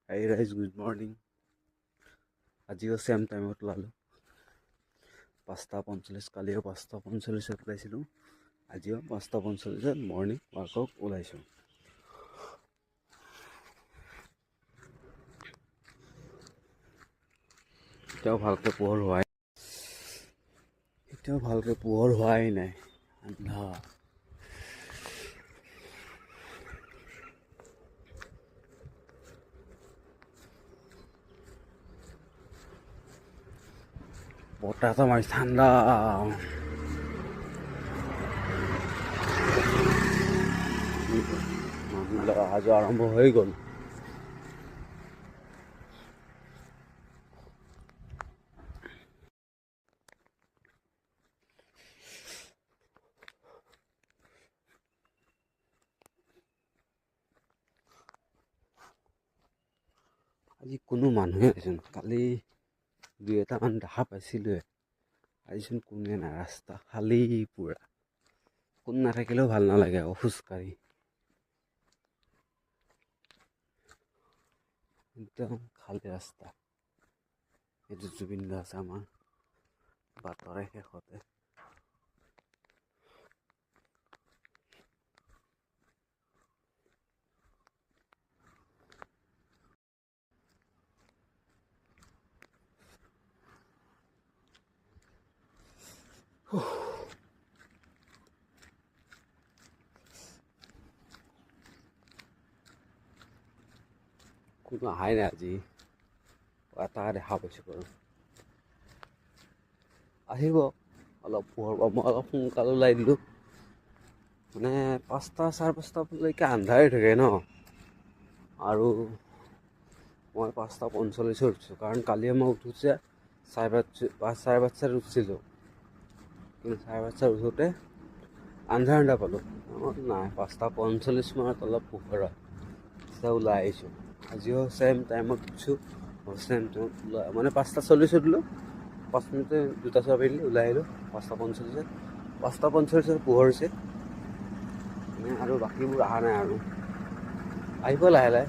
Hey guys, good morning. আজিও same টাইমত ওলালোঁ 5:45 কালিও 5:45 ওলাইছিলোঁ আজিও 5:45 মৰ্ণিং ৱাকত ওলাইছোঁ এতিয়াও ভালকৈ পোহৰ হোৱাই নাই আন্ধাৰ বতাহটো মাৰি ঠাণ্ডা মানুহবিলাক অহা যোৱা আৰম্ভ হৈ গ'ল আজি কোনো মানুহে নাইচোন কালি দুই এটামান দেখা পাইছিলোঁ আজিচোন কোনে নাই ৰাস্তা খালী পুৰা কোন নাথাকিলেও ভাল নালাগে আকৌ খোজকাঢ়ি একদম খালী ৰাস্তা এইটো জুবিন দা আছে আমাৰ বাটৰে শেষতে কোনো অহাই নাই আজি এটা দেখা পাইছোঁ বাৰু আহিব অলপ পোহৰ মই অলপ সোনকালে ওলাই দিলোঁ মানে 5টা 5:30লৈকে আন্ধাৰে থাকে ন আৰু মই 5:45 উঠিছোঁ কাৰণ কালিয়ে মই উঠোঁতে 5:30 উঠিছিলোঁ কিন্তু 5:30 উঠোঁতে আন্ধাৰ পালোঁ নাই 5:45 মানত অলপ পোহৰ হয় তেতিয়া ওলাই আহিছোঁ আজিও ছেম টাইমত উঠিছোঁ ছেম টাইমত মানে 5:40 উঠিলোঁ 5 মিনিটে দুটা চোৱা পেলি ওলাই আহিলোঁ 5:45 পোহৰ হৈছে আৰু বাকীবোৰ অহা নাই আৰু আহিব লাহে লাহে